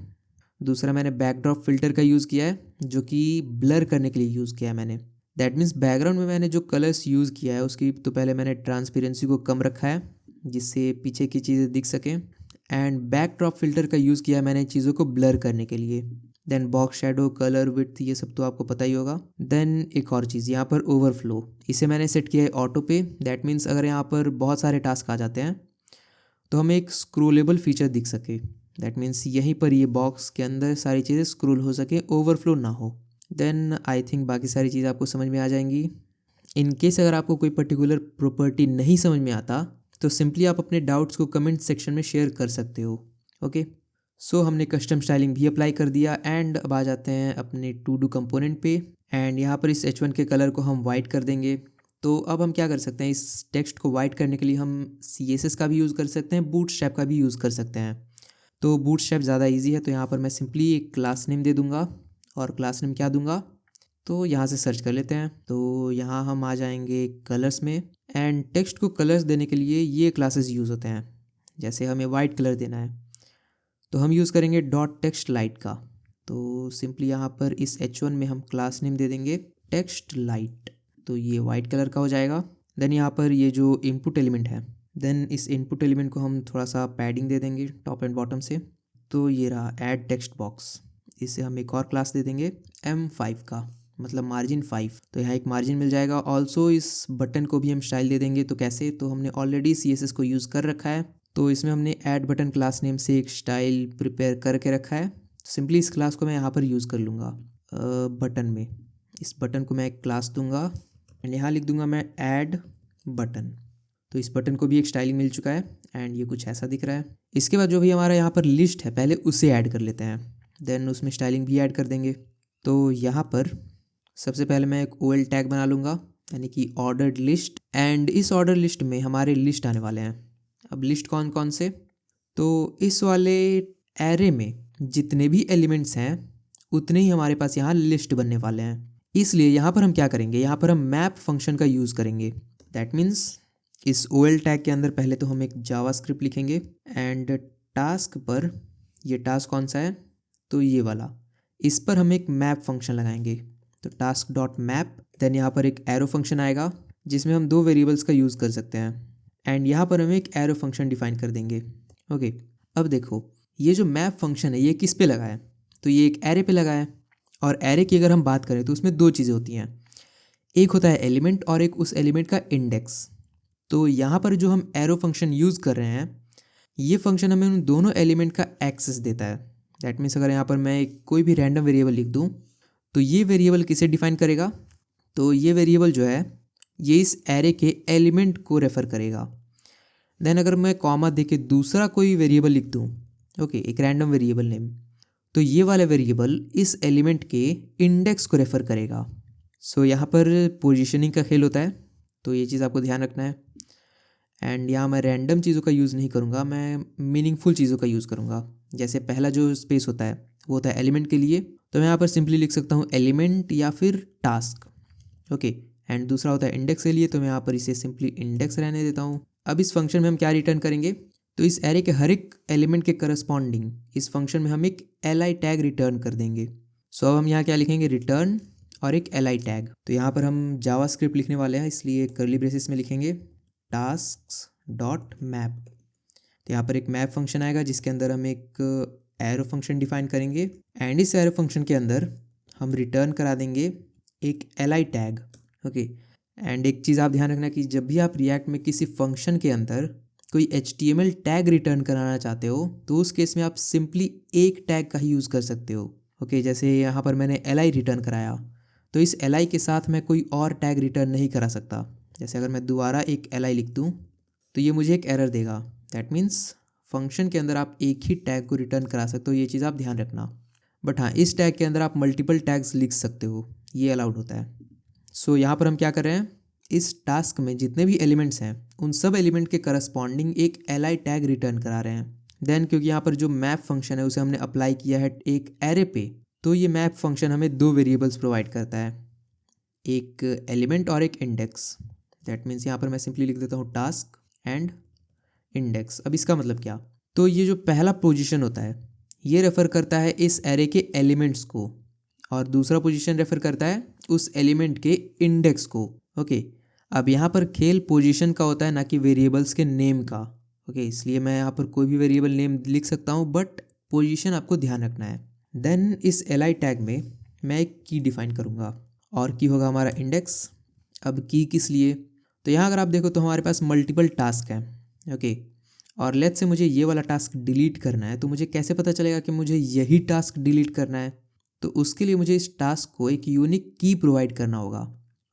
दूसरा मैंने बैकड्रॉप फिल्टर का यूज़ किया है जो कि ब्लर करने के लिए यूज़ किया है मैंने। दैट मीन्स बैकग्राउंड में मैंने जो कलर्स यूज़ किया है उसकी तो पहले मैंने ट्रांसपेरेंसी को कम रखा है जिससे पीछे की चीज़ें दिख सकें, एंड बैकड्रॉप फिल्टर का यूज़ किया है मैंने चीज़ों को ब्लर करने के लिए। Then box shadow, colour, width, ये सब तो आपको पता ही होगा। देन एक और चीज़ यहाँ पर ओवरफ्लो, इसे मैंने सेट किया है ऑटो पे। दैट मीन्स अगर यहाँ पर बहुत सारे टास्क आ जाते हैं तो हमें एक स्क्रोलेबल फीचर दिख सके। दैट मीन्स यहीं पर ये बॉक्स के अंदर सारी चीज़ें स्क्रोल हो सके, ओवरफ्लो ना हो। देन आई थिंक बाकी सारी चीज़ें आपको समझ में आ जाएंगी। इन केस अगर आपको कोई पर्टिकुलर प्रॉपर्टी नहीं समझ में आता तो सिंपली आप अपने डाउट्स को कमेंट सेक्शन में शेयर कर सकते हो। ओके, सो हमने कस्टम स्टाइलिंग भी अप्लाई कर दिया एंड अब आ जाते हैं अपने टू डू कंपोनेंट पे। एंड यहाँ पर इस H1 के कलर को हम वाइट कर देंगे। तो अब हम क्या कर सकते हैं, इस टेक्स्ट को वाइट करने के लिए हम CSS का भी यूज़ कर सकते हैं, बूटस्ट्रैप का भी यूज़ कर सकते हैं। तो बूटस्ट्रैप ज़्यादा इजी है, तो यहाँ पर मैं सिंपली एक क्लास नेम दे दूँगा, और क्लास नेम क्या दूँगा, तो यहाँ से सर्च कर लेते हैं। तो यहाँ हम आ जाएंगे कलर्स में, एंड टेक्स्ट को कलर्स देने के लिए ये क्लासेस यूज़ होते हैं। जैसे हमें वाइट कलर देना है तो हम यूज़ करेंगे डॉट टेक्स्ट लाइट का। तो सिंपली यहाँ पर इस H1 में हम क्लास नेम दे देंगे टेक्स्ट लाइट, तो ये वाइट कलर का हो जाएगा। देन यहाँ पर ये जो इनपुट एलिमेंट है, देन इस इनपुट एलिमेंट को हम थोड़ा सा पैडिंग दे देंगे टॉप एंड बॉटम से। तो ये रहा ऐड टेक्स्ट बॉक्स, इसे हम एक और क्लास दे देंगे M5 का, मतलब मार्जिन 5। तो यहाँ एक मार्जिन मिल जाएगा। ऑल्सो इस बटन को भी हम स्टाइल दे देंगे। तो कैसे, तो हमने ऑलरेडी CSS को यूज़ कर रखा है, तो इसमें हमने ऐड बटन क्लास नेम से एक स्टाइल प्रिपेयर करके रखा है। सिंपली इस क्लास को मैं यहाँ पर यूज़ कर लूँगा बटन में। इस बटन को मैं एक क्लास दूंगा एंड यहाँ लिख दूंगा मैं ऐड बटन। तो इस बटन को भी एक स्टाइलिंग मिल चुका है एंड ये कुछ ऐसा दिख रहा है। इसके बाद जो भी हमारा यहाँ पर लिस्ट है पहले उसे ऐड कर लेते हैं, देन उसमें स्टाइलिंग भी ऐड कर देंगे। तो यहाँ पर सबसे पहले मैं एक OL टैग बना लूँगा, यानी कि ऑर्डर्ड लिस्ट, एंड इस ऑर्डर लिस्ट में हमारे लिस्ट आने वाले हैं। अब लिस्ट कौन कौन से, तो इस वाले एरे में जितने भी एलिमेंट्स हैं उतने ही हमारे पास यहाँ लिस्ट बनने वाले हैं। इसलिए यहाँ पर हम क्या करेंगे, यहाँ पर हम मैप फंक्शन का यूज़ करेंगे। दैट मीन्स इस OL टैग के अंदर पहले तो हम एक जावास्क्रिप्ट लिखेंगे एंड टास्क पर, ये टास्क कौन सा है, तो ये वाला, इस पर हम एक मैप फंक्शन लगाएंगे। तो टास्क डॉट मैप, देन यहाँ पर एक एरो फंक्शन आएगा जिसमें हम 2 वेरिएबल्स का यूज़ कर सकते हैं, एंड यहाँ पर हम एक एरो फंक्शन डिफाइन कर देंगे। ओके, अब देखो ये जो मैप फंक्शन है ये किस पे लगा है, तो ये एक एरे पे लगा है। और एरे की अगर हम बात करें तो उसमें 2 चीज़ें होती हैं, एक होता है एलिमेंट और एक उस एलिमेंट का इंडेक्स। तो यहाँ पर जो हम एरो फंक्शन यूज़ कर रहे हैं ये फंक्शन हमें उन दोनों एलिमेंट का एक्सेस देता है। दैट मीन्स अगर यहाँ पर मैं कोई भी रैंडम वेरिएबल लिख दूँ तो ये वेरिएबल किसे डिफाइन करेगा, तो ये वेरिएबल जो है ये इस एरे के एलिमेंट को रेफ़र करेगा। देन अगर मैं कॉमा दे के दूसरा कोई वेरिएबल लिख दूँ, ओके, एक रैंडम वेरिएबल नेम, तो ये वाला वेरिएबल इस एलिमेंट के इंडेक्स को रेफ़र करेगा। सो यहाँ पर पोजीशनिंग का खेल होता है, तो ये चीज़ आपको ध्यान रखना है। एंड यहाँ मैं रैंडम चीज़ों का यूज़ नहीं करूँगा, मैं मीनिंगफुल चीज़ों का यूज़ करूँगा। जैसे पहला जो स्पेस होता है वो होता है एलिमेंट के लिए, तो मैं यहाँ पर सिंपली लिख सकता हूँ एलिमेंट या फिर टास्क, ओके। एंड दूसरा होता है इंडेक्स के लिए, तो मैं यहाँ पर इसे सिंपली इंडेक्स रहने देता हूँ। अब इस फंक्शन में हम क्या रिटर्न करेंगे, तो इस एरे के हर एक एलिमेंट के करस्पॉन्डिंग इस फंक्शन में हम एक li टैग रिटर्न कर देंगे। सो अब हम यहाँ क्या लिखेंगे, रिटर्न और एक li टैग। तो यहाँ पर हम जावास्क्रिप्ट लिखने वाले हैं, इसलिए कर्ली ब्रेसेस में लिखेंगे टास्क्स डॉट मैप। तो यहाँ पर एक मैप फंक्शन आएगा जिसके अंदर हम एक एरो फंक्शन डिफाइन करेंगे एंड इस एरो फंक्शन के अंदर हम रिटर्न करा देंगे एक li टैग। ओके, एंड एक चीज़ आप ध्यान रखना कि जब भी आप रिएक्ट में किसी फंक्शन के अंदर कोई HTML टैग रिटर्न कराना चाहते हो तो उस केस में आप सिंपली एक टैग का ही यूज़ कर सकते हो। ओके, जैसे यहाँ पर मैंने li रिटर्न कराया तो इस li के साथ मैं कोई और टैग रिटर्न नहीं करा सकता। जैसे अगर मैं दोबारा एक li लिख दूँ तो ये मुझे एक एरर देगा। दैट मीन्स फंक्शन के अंदर आप एक ही टैग को रिटर्न करा सकते हो, ये चीज़ आप ध्यान रखना। बट हाँ, इस टैग के अंदर आप मल्टीपल टैग्स लिख सकते हो, ये अलाउड होता है। सो यहाँ पर हम क्या कर रहे हैं, इस टास्क में जितने भी एलिमेंट्स हैं उन सब एलिमेंट के करस्पॉन्डिंग एक li टैग रिटर्न करा रहे हैं। देन क्योंकि यहाँ पर जो मैप फंक्शन है उसे हमने अप्लाई किया है एक एरे पे, तो ये मैप फंक्शन हमें दो वेरिएबल्स प्रोवाइड करता है, एक एलिमेंट और एक इंडेक्स। दैट मीन्स यहाँ पर मैं सिंपली लिख देता हूँ टास्क एंड इंडेक्स। अब इसका मतलब क्या, तो ये जो पहला पोजीशन होता है ये रेफ़र करता है इस एरे के एलिमेंट्स को और दूसरा पोजीशन रेफ़र करता है उस एलिमेंट के इंडेक्स को। ओके, अब यहाँ पर खेल पोजीशन का होता है ना कि वेरिएबल्स के नेम का। ओके, इसलिए मैं यहाँ पर कोई भी वेरिएबल नेम लिख सकता हूँ बट पोजीशन आपको ध्यान रखना है। देन इस li टैग में मैं एक की डिफाइन करूँगा और की होगा हमारा इंडेक्स। अब की किस लिए, तो यहाँ अगर आप देखो तो हमारे पास मल्टीपल टास्क हैं। ओके, और लेट्स से मुझे ये वाला टास्क डिलीट करना है, तो मुझे कैसे पता चलेगा कि मुझे यही टास्क डिलीट करना है, तो उसके लिए मुझे इस टास्क को एक यूनिक की प्रोवाइड करना होगा।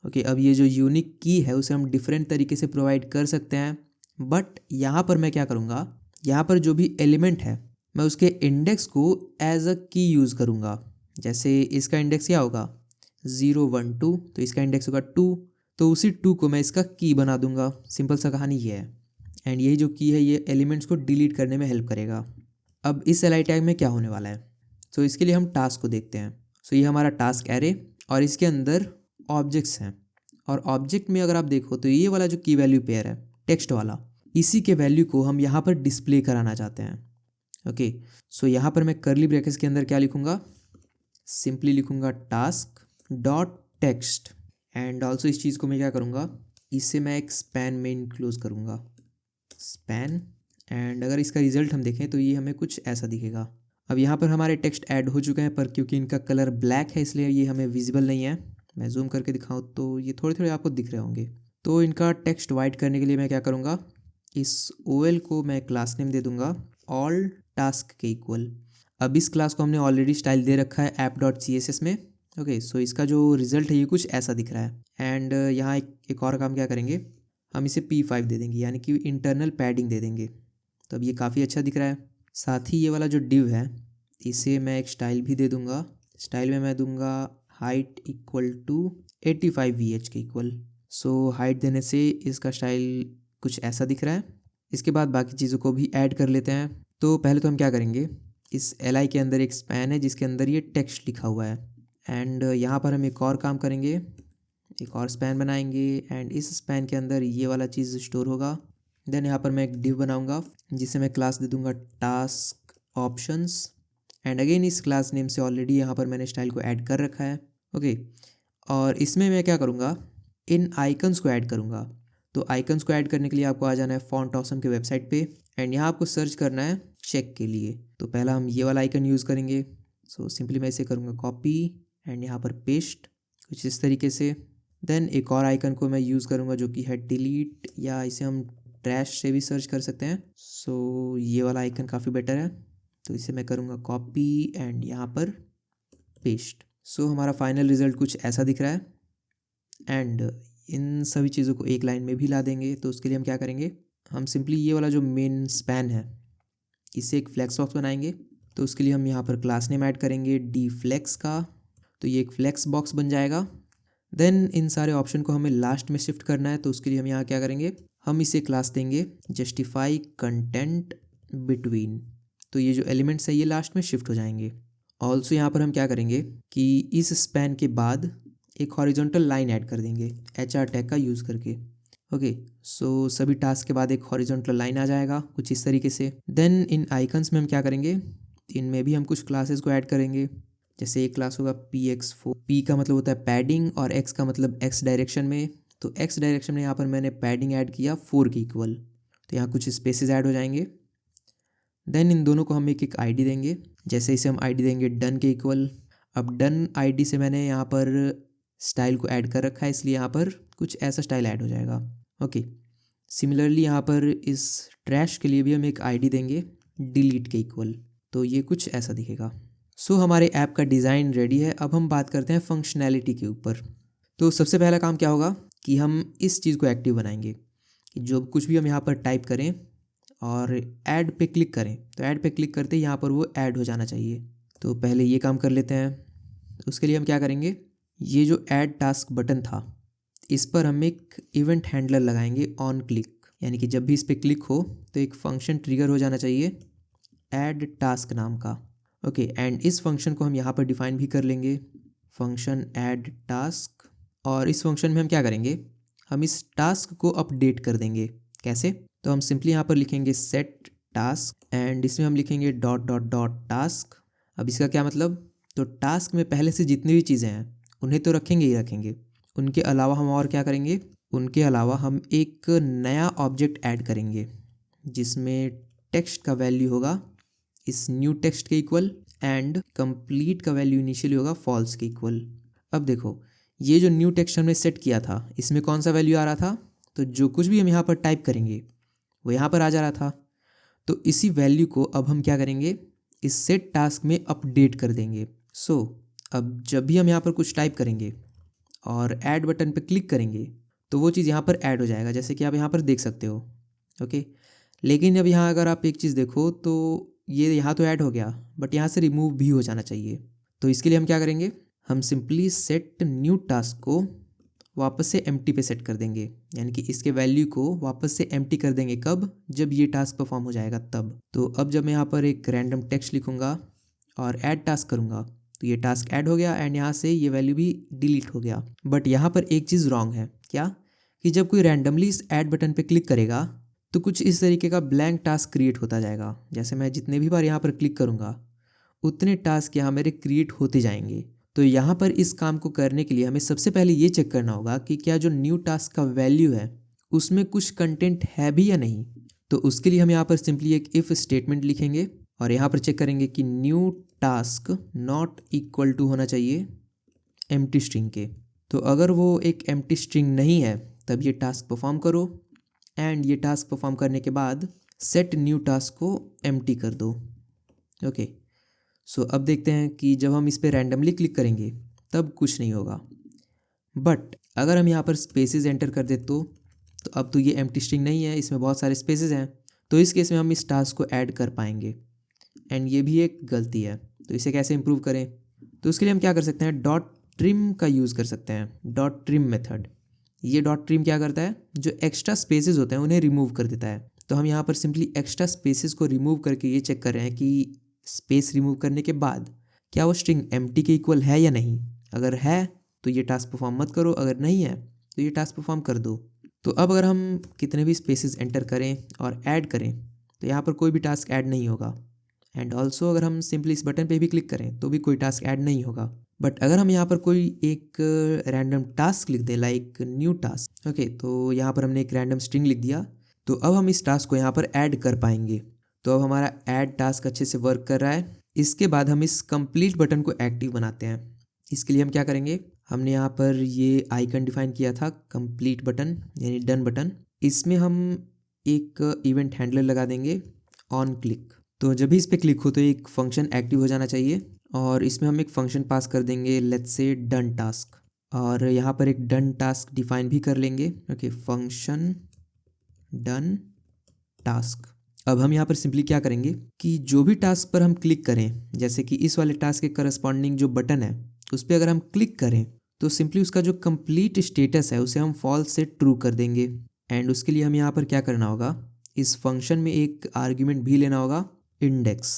ओके, अब ये जो यूनिक की है उसे हम डिफरेंट तरीके से प्रोवाइड कर सकते हैं, बट यहाँ पर मैं क्या करूँगा, यहाँ पर जो भी एलिमेंट है मैं उसके इंडेक्स को एज अ की यूज़ करूँगा। जैसे इसका इंडेक्स क्या होगा 0 1 2, तो इसका इंडेक्स होगा 2, तो उसी 2 को मैं इसका की बना दूंगा। सिंपल सा कहानी ये है, एंड यही जो की है ये एलिमेंट्स को डिलीट करने में हेल्प करेगा। अब इस li टैग में क्या होने वाला है, तो इसके लिए हम टास्क को देखते हैं। सो ये हमारा टास्क एरे और इसके अंदर ऑब्जेक्ट्स हैं, और ऑब्जेक्ट में अगर आप देखो तो ये वाला जो की वैल्यू पेयर है टेक्स्ट वाला, इसी के वैल्यू को हम यहाँ पर डिस्प्ले कराना चाहते हैं। ओके, सो यहाँ पर मैं कर्ली ब्रैकेट्स के अंदर क्या लिखूँगा, सिंपली लिखूँगा task dot text, and also इस चीज़ को मैं क्या करूँगा, इससे मैं एक स्पैन में इनक्लोज करूँगा, स्पैन। एंड अगर इसका रिजल्ट हम देखें तो ये हमें कुछ ऐसा दिखेगा। अब यहाँ पर हमारे टेक्स्ट ऐड हो चुके हैं, पर क्योंकि इनका कलर ब्लैक है इसलिए ये हमें विजिबल नहीं है। मैं जूम करके दिखाऊँ तो ये थोड़े थोड़े आपको दिख रहे होंगे। तो इनका टेक्स्ट वाइट करने के लिए मैं क्या करूँगा, इस OL को मैं क्लास नेम दे दूँगा ऑल टास्क के इक्वल। अब इस क्लास को हमने ऑलरेडी स्टाइल दे रखा है app.css में। ओके, सो इसका जो रिज़ल्ट है ये कुछ ऐसा दिख रहा है। एंड यहाँ एक और काम क्या करेंगे, हम इसे P5 दे देंगे, यानी कि इंटरनल पैडिंग दे देंगे। तो अब ये काफ़ी अच्छा दिख रहा है। साथ ही ये वाला जो डिव है इसे मैं एक स्टाइल भी दे दूँगा। स्टाइल में मैं दूँगा हाइट इक्वल टू 85 VH के इक्वल। सो हाइट देने से इसका स्टाइल कुछ ऐसा दिख रहा है। इसके बाद बाकी चीज़ों को भी ऐड कर लेते हैं। तो पहले तो हम क्या करेंगे, इस li के अंदर एक स्पैन है जिसके अंदर ये टेक्स्ट लिखा हुआ है, एंड यहाँ पर हम एक और काम करेंगे, एक और स्पैन बनाएंगे एंड इस स्पैन के अंदर ये वाला चीज़ स्टोर होगा। देन यहाँ पर मैं एक डिव बनाऊंगा जिसे मैं क्लास दे दूंगा टास्क ऑप्शंस, एंड अगेन इस क्लास नेम से ऑलरेडी यहाँ पर मैंने स्टाइल को ऐड कर रखा है। ओके, और इसमें मैं क्या करूँगा, इन आइकन्स को ऐड करूँगा। तो आइकन्स को ऐड करने के लिए आपको आ जाना है फॉन्ट ऑसम के वेबसाइट पे, एंड यहाँ आपको सर्च करना है चेक के लिए। तो पहला हम ये वाला आइकन यूज़ करेंगे। सो सिंपली मैं इसे करूँगा कॉपी एंड यहाँ पर पेस्ट, कुछ इस तरीके से। देन एक और आइकन को मैं यूज़ करूँगा जो कि है डिलीट, या इसे हम ट्रैश से भी सर्च कर सकते हैं। सो ये वाला आइकन काफ़ी बेटर है, तो इसे मैं करूँगा कॉपी एंड यहाँ पर पेस्ट। सो हमारा फाइनल रिज़ल्ट कुछ ऐसा दिख रहा है, एंड इन सभी चीज़ों को एक लाइन में भी ला देंगे। तो उसके लिए हम क्या करेंगे, हम सिंपली ये वाला जो मेन स्पैन है इससे एक फ्लेक्स बॉक्स बनाएंगे। तो उसके लिए हम यहाँ पर क्लास नेम ऐड करेंगे dflex का, तो ये एक फ्लेक्स बॉक्स बन जाएगा। देन इन सारे ऑप्शन को हमें लास्ट में शिफ्ट करना है, तो उसके लिए हम यहाँ क्या करेंगे, हम इसे क्लास देंगे जस्टिफाई कंटेंट बिटवीन। तो ये जो एलिमेंट्स है ये लास्ट में शिफ्ट हो जाएंगे। ऑल्सो यहाँ पर हम क्या करेंगे कि इस स्पैन के बाद एक हॉरिजॉन्टल लाइन ऐड कर देंगे HR टैग का यूज़ करके। ओके, सो सभी टास्क के बाद एक हॉरिजॉन्टल लाइन आ जाएगा कुछ इस तरीके से। देन इन आइकन्स में हम क्या करेंगे, इनमें भी हम कुछ क्लासेस को ऐड करेंगे। जैसे एक क्लास होगा px4, p का मतलब होता है पैडिंग और x का मतलब x डायरेक्शन में। तो x डायरेक्शन में यहाँ पर मैंने पैडिंग ऐड किया 4 के इक्वल, तो यहाँ कुछ स्पेसेस ऐड हो जाएंगे। देन इन दोनों को हम एक एक आईडी देंगे। जैसे इसे हम आईडी देंगे डन के इक्वल। अब डन आईडी से मैंने यहाँ पर स्टाइल को ऐड कर रखा है, इसलिए यहाँ पर कुछ ऐसा स्टाइल ऐड हो जाएगा। ओके, सिमिलरली यहाँ पर इस ट्रैश के लिए भी हम एक आईडी देंगे डिलीट के इक्वल, तो ये कुछ ऐसा दिखेगा। सो हमारे ऐप का डिज़ाइन रेडी है। अब हम बात करते हैं फंक्शनैलिटी के ऊपर। तो सबसे पहला काम क्या होगा कि हम इस चीज़ को एक्टिव बनाएंगे कि जो कुछ भी हम यहाँ पर टाइप करें और ऐड पे क्लिक करें, तो ऐड पे क्लिक करते ही यहाँ पर वो ऐड हो जाना चाहिए। तो पहले ये काम कर लेते हैं। उसके लिए हम क्या करेंगे, ये जो ऐड टास्क बटन था इस पर हम एक इवेंट हैंडलर लगाएंगे ऑन क्लिक, यानी कि जब भी इस पर क्लिक हो तो एक फंक्शन ट्रिगर हो जाना चाहिए ऐड टास्क नाम का। ओके, एंड इस फंक्शन को हम यहाँ पर डिफाइन भी कर लेंगे, फंक्शन ऐड टास्क। और इस फंक्शन में हम क्या करेंगे, हम इस टास्क को अपडेट कर देंगे। कैसे, तो हम सिंपली यहाँ पर लिखेंगे सेट टास्क एंड इसमें हम लिखेंगे डॉट डॉट डॉट टास्क। अब इसका क्या मतलब, तो टास्क में पहले से जितनी भी चीज़ें हैं उन्हें तो रखेंगे ही रखेंगे, उनके अलावा हम और क्या करेंगे, उनके अलावा हम एक नया ऑब्जेक्ट ऐड करेंगे जिसमें टेक्स्ट का वैल्यू होगा इस न्यू टेक्स्ट के इक्वल एंड कंप्लीट का वैल्यू इनिशियली होगा फॉल्स के इक्वल। अब देखो, ये जो न्यू टेक्स्ट हमने सेट किया था इसमें कौन सा वैल्यू आ रहा था, तो जो कुछ भी हम यहाँ पर टाइप करेंगे वो यहाँ पर आ जा रहा था। तो इसी वैल्यू को अब हम क्या करेंगे, इस सेट टास्क में अपडेट कर देंगे। सो अब जब भी हम यहाँ पर कुछ टाइप करेंगे और ऐड बटन पर क्लिक करेंगे तो वो चीज़ यहाँ पर ऐड हो जाएगा, जैसे कि आप यहाँ पर देख सकते हो। ओके, लेकिन अब यहाँ अगर आप एक चीज़ देखो तो ये यहाँ तो ऐड हो गया बट यहाँ से रिमूव भी हो जाना चाहिए। तो इसके लिए हम क्या करेंगे, हम सिंपली सेट न्यू टास्क को वापस से एम्प्टी पे सेट कर देंगे, यानी कि इसके वैल्यू को वापस से एम्प्टी कर देंगे। कब, जब ये टास्क परफॉर्म हो जाएगा तब। तो अब जब मैं यहाँ पर एक रैंडम टेक्स्ट लिखूँगा और ऐड टास्क करूँगा तो ये टास्क ऐड हो गया एंड यहाँ से ये वैल्यू भी डिलीट हो गया। बट यहाँ पर एक चीज़ रॉन्ग है, क्या, कि जब कोई रैंडमली इस ऐड बटन पे क्लिक करेगा तो कुछ इस तरीके का ब्लैंक टास्क क्रिएट होता जाएगा। जैसे मैं जितने भी बार यहाँ पर क्लिक करूँगा उतने टास्क यहाँ मेरे क्रिएट होते जाएंगे। तो यहाँ पर इस काम को करने के लिए हमें सबसे पहले ये चेक करना होगा कि क्या जो न्यू टास्क का वैल्यू है उसमें कुछ कंटेंट है भी या नहीं। तो उसके लिए हम यहाँ पर सिंपली एक इफ़ स्टेटमेंट लिखेंगे और यहाँ पर चेक करेंगे कि new task not equal to होना चाहिए एम्प्टी स्ट्रिंग के। तो अगर वो एक एम्प्टी स्ट्रिंग नहीं है तब ये टास्क परफॉर्म करो एंड ये टास्क परफॉर्म करने के बाद सेट न्यू टास्क को एम्प्टी कर दो। ओके, सो अब देखते हैं कि जब हम इस पर रैंडमली क्लिक करेंगे तब कुछ नहीं होगा, बट अगर हम यहाँ पर स्पेसेस एंटर कर दे तो अब तो ये एम्प्टी स्ट्रिंग नहीं है, इसमें बहुत सारे स्पेसेस हैं। तो इस केस में हम इस टास्क को ऐड कर पाएंगे एंड ये भी एक गलती है। तो इसे कैसे इम्प्रूव करें, तो उसके लिए हम क्या कर सकते हैं, डॉट ट्रिम का यूज़ कर सकते हैं, डॉट ट्रिम मेथड। ये डॉट ट्रिम क्या करता है, जो एक्स्ट्रा स्पेसेस होते हैं उन्हें रिमूव कर देता है। तो हम यहाँ पर सिंपली एक्स्ट्रा स्पेसेस को रिमूव करके ये चेक कर रहे हैं कि स्पेस रिमूव करने के बाद क्या वो स्ट्रिंग एम्प्टी के इक्वल है या नहीं। अगर है तो ये टास्क परफॉर्म मत करो, अगर नहीं है तो ये टास्क परफॉर्म कर दो। तो अब अगर हम कितने भी स्पेसेस एंटर करें और ऐड करें तो यहाँ पर कोई भी टास्क ऐड नहीं होगा एंड ऑल्सो अगर हम सिंपली इस बटन पे भी क्लिक करें तो भी कोई टास्क ऐड नहीं होगा। बट अगर हम यहाँ पर कोई एक रैंडम टास्क लिख दें लाइक न्यू टास्क, ओके, तो यहाँ पर हमने एक रैंडम स्ट्रिंग लिख दिया, तो अब हम इस टास्क को यहाँ पर ऐड कर पाएंगे। तो अब हमारा ऐड टास्क अच्छे से वर्क कर रहा है। इसके बाद हम इस कंप्लीट बटन को एक्टिव बनाते हैं। इसके लिए हम क्या करेंगे, हमने यहाँ पर ये आइकन डिफाइन किया था कंप्लीट बटन यानी डन बटन, इसमें हम एक इवेंट हैंडलर लगा देंगे ऑन क्लिक। तो जब भी इस पर क्लिक हो तो एक फंक्शन एक्टिव हो जाना चाहिए और इसमें हम एक फंक्शन पास कर देंगे लेट्स से डन टास्क, और यहाँ पर एक डन टास्क डिफाइन भी कर लेंगे। Okay, function done task. अब हम यहाँ पर सिंपली क्या करेंगे कि जो भी टास्क पर हम क्लिक करें, जैसे कि इस वाले टास्क के करस्पॉन्डिंग जो बटन है उस पर अगर हम क्लिक करें तो सिंपली उसका जो कंप्लीट स्टेटस है उसे हम फॉल्स से ट्रू कर देंगे। एंड उसके लिए हम यहाँ पर क्या करना होगा, इस फंक्शन में एक आर्ग्यूमेंट भी लेना होगा इंडेक्स।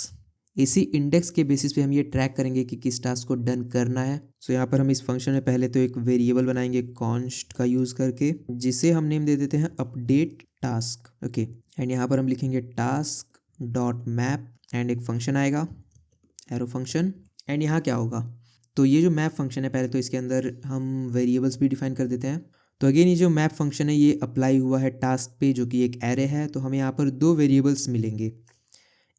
इसी इंडेक्स के बेसिस पे हम ये ट्रैक करेंगे कि किस टास्क को डन करना है। सो यहाँ पर हम इस फंक्शन में पहले तो एक वेरिएबल बनाएंगे कॉन्स्ट का यूज़ करके, जिसे हम नेम दे देते हैं अपडेट टास्क। ओके, एंड यहाँ पर हम लिखेंगे टास्क डॉट मैप एंड एक फंक्शन आएगा एरो फंक्शन। एंड यहाँ क्या होगा, तो ये जो मैप फंक्शन है पहले तो इसके अंदर हम वेरिएबल्स भी डिफाइन कर देते हैं। तो अगेन ये जो मैप फंक्शन है ये अप्लाई हुआ है टास्क पे, जो कि एक एरे है। तो हमें यहाँ पर दो वेरिएबल्स मिलेंगे,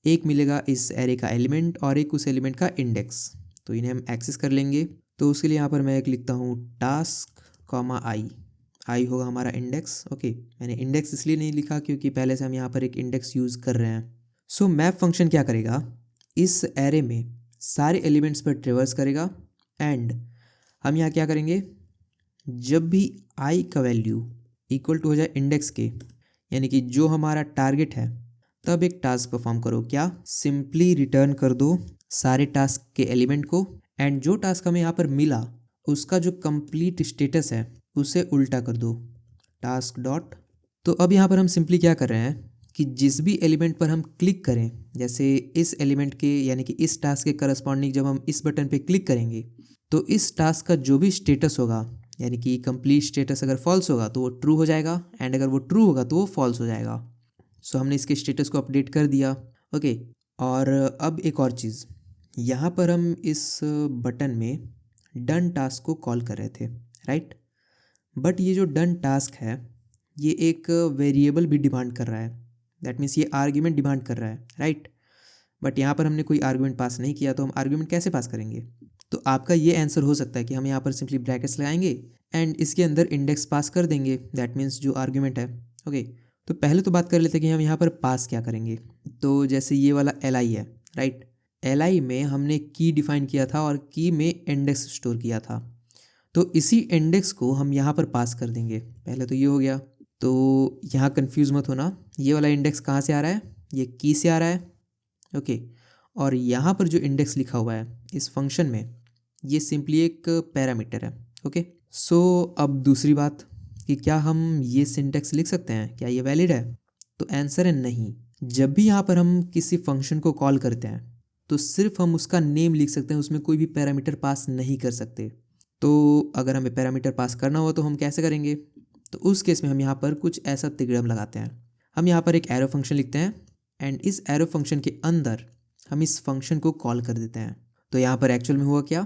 एक मिलेगा इस एरे का एलिमेंट और एक उस एलिमेंट का इंडेक्स। तो इन्हें हम एक्सेस कर लेंगे। तो उसके लिए यहाँ पर मैं एक लिखता हूँ टास्क कॉमा आई होगा हमारा इंडेक्स। ओके, मैंने इंडेक्स इसलिए नहीं लिखा क्योंकि पहले से हम यहाँ पर एक इंडेक्स यूज़ कर रहे हैं। सो मैप फंक्शन क्या करेगा, इस एरे में सारे एलिमेंट्स पर ट्रेवर्स करेगा एंड हम यहाँ क्या करेंगे, जब भी आई का वैल्यू इक्वल टू हो जाए इंडेक्स के, यानी कि जो हमारा टारगेट है, तब एक टास्क परफॉर्म करो। क्या, सिंपली रिटर्न कर दो सारे टास्क के एलिमेंट को एंड जो टास्क हमें यहाँ पर मिला उसका जो कंप्लीट स्टेटस है उसे उल्टा कर दो टास्क डॉट। तो अब यहाँ पर हम सिंपली क्या कर रहे हैं कि जिस भी एलिमेंट पर हम क्लिक करें, जैसे इस एलिमेंट के यानी कि इस टास्क के करस्पॉन्डिंग जब हम इस बटन पे क्लिक करेंगे तो इस टास्क का जो भी स्टेटस होगा, यानी कि कंप्लीट स्टेटस अगर फॉल्स होगा तो वो ट्रू हो जाएगा एंड अगर वो ट्रू होगा तो वो फॉल्स हो जाएगा। सो हमने इसके स्टेटस को अपडेट कर दिया। ओके, और अब एक और चीज़, यहाँ पर हम इस बटन में डन टास्क को कॉल कर रहे थे, राइट। बट ये जो डन टास्क है ये एक वेरिएबल भी डिमांड कर रहा है, दैट मीन्स ये आर्ग्यूमेंट डिमांड कर रहा है, राइट। बट यहाँ पर हमने कोई आर्ग्यूमेंट पास नहीं किया, तो हम आर्ग्यूमेंट कैसे पास करेंगे। तो आपका ये आंसर हो सकता है कि हम यहाँ पर सिंपली ब्रैकेट्स लगाएंगे एंड इसके अंदर इंडेक्स पास कर देंगे, दैट मीन्स जो आर्ग्यूमेंट है। ओके, तो पहले तो बात कर लेते हैं कि हम यहाँ पर पास क्या करेंगे। तो जैसे ये वाला एल है, राइट। एल में हमने की डिफाइन किया था और की में इंडेक्स स्टोर किया था, तो इसी इंडेक्स को हम यहाँ पर पास कर देंगे। पहले तो ये हो गया, तो यहाँ कंफ्यूज मत होना, ये वाला इंडेक्स कहाँ से आ रहा है, ये की से आ रहा है। ओके, और यहाँ पर जो इंडेक्स लिखा हुआ है इस फंक्शन में, ये सिंपली एक पैरामीटर है। ओके, सो अब दूसरी बात कि क्या हम ये सिंटेक्स लिख सकते हैं, क्या ये वैलिड है। तो आंसर है नहीं। जब भी यहाँ पर हम किसी फंक्शन को कॉल करते हैं तो सिर्फ हम उसका नेम लिख सकते हैं, उसमें कोई भी पैरामीटर पास नहीं कर सकते। तो अगर हमें पैरामीटर पास करना हो तो हम कैसे करेंगे, तो उस केस में हम यहाँ पर कुछ ऐसा तिगड़म लगाते हैं। हम यहाँ पर एक एरो फंक्शन लिखते हैं एंड इस एरो फंक्शन के अंदर हम इस फंक्शन को कॉल कर देते हैं। तो यहाँ पर एक्चुअल में हुआ क्या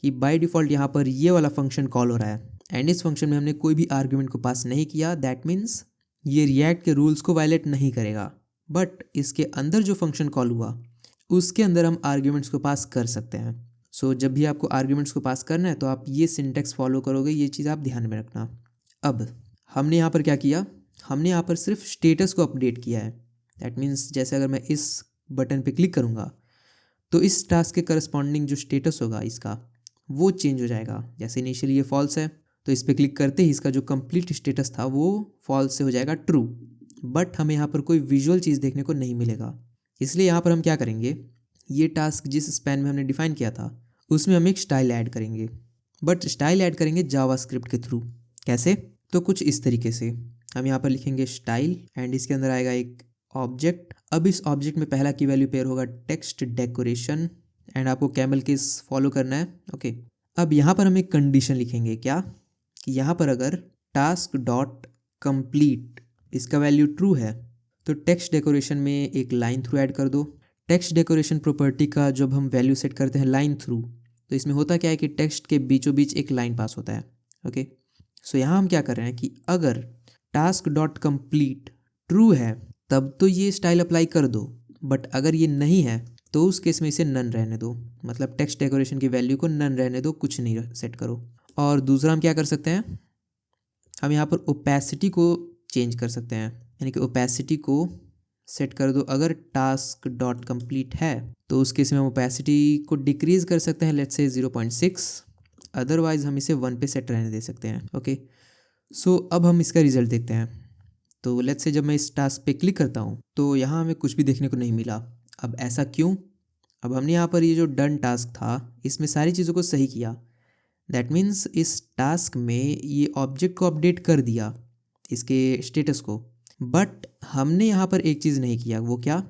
कि बाय डिफ़ॉल्ट यहाँ पर ये वाला फंक्शन कॉल हो रहा है एंड इस फंक्शन में हमने कोई भी आर्ग्यूमेंट को पास नहीं किया, दैट मीन्स ये रिएक्ट के रूल्स को वायलेट नहीं करेगा। बट इसके अंदर जो फंक्शन कॉल हुआ उसके अंदर हम आर्ग्यूमेंट्स को पास कर सकते हैं। सो जब भी आपको आर्ग्यूमेंट्स को पास करना है तो आप ये सिंटेक्स फॉलो करोगे, ये चीज़ आप ध्यान में रखना। अब हमने यहाँ पर क्या किया, हमने यहाँ पर सिर्फ स्टेटस को अपडेट किया है। दैट मीन्स जैसे अगर मैं इस बटन पे क्लिक करूँगा तो इस टास्क के करस्पॉन्डिंग जो स्टेटस होगा इसका वो चेंज हो जाएगा। जैसे इनिशियली ये फॉल्स है तो इस पर क्लिक करते ही इसका जो कंप्लीट स्टेटस था वो फॉल्स से हो जाएगा ट्रू। बट हमें यहाँ पर कोई विजुअल चीज़ देखने को नहीं मिलेगा, इसलिए यहाँ पर हम क्या करेंगे, ये टास्क जिस स्पैन में हमने डिफाइन किया था उसमें हम एक स्टाइल ऐड करेंगे। बट स्टाइल ऐड करेंगे जावास्क्रिप्ट के थ्रू। कैसे, तो कुछ इस तरीके से हम यहाँ पर लिखेंगे स्टाइल एंड इसके अंदर आएगा एक ऑब्जेक्ट। अब इस ऑब्जेक्ट में पहला की वैल्यू पेयर होगा टेक्स्ट डेकोरेशन एंड आपको कैमल केस फॉलो करना है। ओके, अब यहाँ पर हम एक कंडीशन लिखेंगे, क्या कि यहाँ पर अगर टास्क डॉट कंप्लीट इसका वैल्यू ट्रू है तो टेक्स्ट डेकोरेशन में एक लाइन थ्रू ऐड कर दो। टेक्स्ट डेकोरेशन प्रॉपर्टी का जब हम वैल्यू सेट करते हैं लाइन थ्रू, तो इसमें होता क्या है कि टेक्स्ट के बीचों बीच एक लाइन पास होता है। ओके, सो यहाँ हम क्या कर रहे हैं कि अगर टास्क डॉट कंप्लीट ट्रू है तब तो ये स्टाइल अप्लाई कर दो, बट अगर ये नहीं है तो उस केस में इसे नन रहने दो, मतलब टेक्स्ट डेकोरेशन की वैल्यू को नन रहने दो, कुछ नहीं सेट करो। और दूसरा हम क्या कर सकते हैं, हम यहाँ पर ओपेसिटी को चेंज कर सकते हैं, यानी कि ओपेसिटी को सेट कर दो। अगर टास्क डॉट कंप्लीट है तो उस केस में हम ओपेसिटी को डिक्रीज़ कर सकते हैं, लेट्स से 0.6, अदरवाइज हम इसे 1 पे सेट रहने दे सकते हैं। ओके, सो अब हम इसका रिजल्ट देखते हैं। तो लेट्स से जब मैं इस टास्क पे क्लिक करता हूँ तो यहाँ हमें कुछ भी देखने को नहीं मिला। अब ऐसा क्यों, अब हमने यहाँ पर ये जो डन टास्क था इसमें सारी चीज़ों को सही किया, दैट मीन्स इस टास्क में ये ऑब्जेक्ट को अपडेट कर दिया इसके स्टेटस को। बट हमने यहाँ पर एक चीज़ नहीं किया, वो क्या,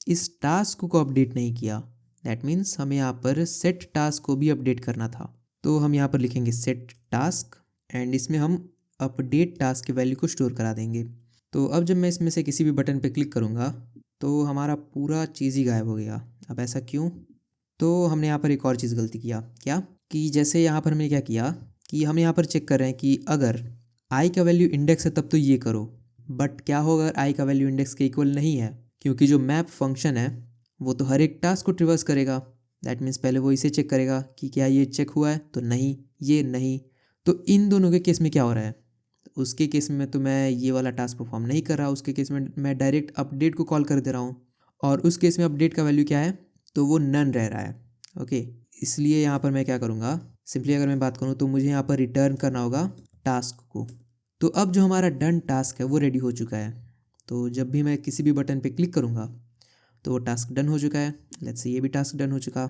इस टास्क को अपडेट नहीं किया। दैट मीन्स हमें यहाँ पर सेट टास्क को भी अपडेट करना था। तो हम यहाँ पर लिखेंगे सेट टास्क एंड इसमें हम अपडेट टास्क की वैल्यू को स्टोर करा देंगे। तो अब जब मैं इसमें से किसी भी बटन पे क्लिक करूँगा तो हमारा पूरा चीज़ ही गायब हो गया। अब ऐसा क्यों? तो हमने यहाँ पर एक और चीज़ गलती किया। क्या कि जैसे यहाँ पर हमने क्या किया कि हम यहाँ पर चेक कर रहे हैं कि अगर आई का वैल्यू इंडेक्स है तब तो ये करो, बट क्या होगा अगर आई का वैल्यू इंडेक्स के इक्वल नहीं है? क्योंकि जो मैप फंक्शन है वो तो हर एक टास्क को ट्रिवर्स करेगा। दैट मीन्स पहले वो इसे चेक करेगा कि क्या ये चेक हुआ है, तो नहीं, ये नहीं। तो इन दोनों के केस में क्या हो रहा है? उसके केस में तो मैं ये वाला टास्क परफॉर्म नहीं कर रहा, उसके केस में मैं डायरेक्ट अपडेट को कॉल कर दे रहा हूँ, और उस केस में अपडेट का वैल्यू क्या है? तो वो नन रह रहा है। ओके, इसलिए यहाँ पर मैं क्या करूँगा, सिंपली अगर मैं बात करूँ तो मुझे यहाँ पर रिटर्न करना होगा टास्क को। तो अब जो हमारा डन टास्क है वो रेडी हो चुका है। तो जब भी मैं किसी भी बटन पे क्लिक करूँगा तो वो टास्क डन हो चुका है। लेट्स से ये भी टास्क डन हो चुका।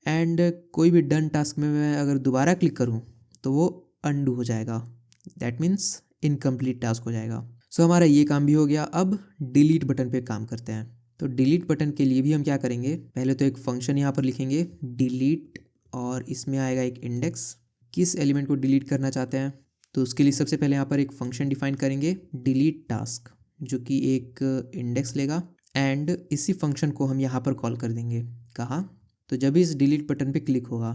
एंड कोई भी डन टास्क में मैं अगर दोबारा क्लिक करूँ तो वो अनडू हो जाएगा। दैट मीन्स इनकम्प्लीट टास्क हो जाएगा। सो हमारा ये काम भी हो गया। अब डिलीट बटन पे काम करते हैं। तो डिलीट बटन के लिए भी हम क्या करेंगे, पहले तो एक फंक्शन यहाँ पर लिखेंगे डिलीट, और इसमें आएगा एक इंडेक्स। किस एलिमेंट को डिलीट करना चाहते हैं तो उसके लिए सबसे पहले यहाँ पर एक फंक्शन डिफाइन करेंगे डिलीट टास्क, जो कि एक इंडेक्स लेगा, एंड इसी फंक्शन को हम यहाँ पर कॉल कर देंगे। कहाँ? तो जब इस डिलीट बटन पे क्लिक होगा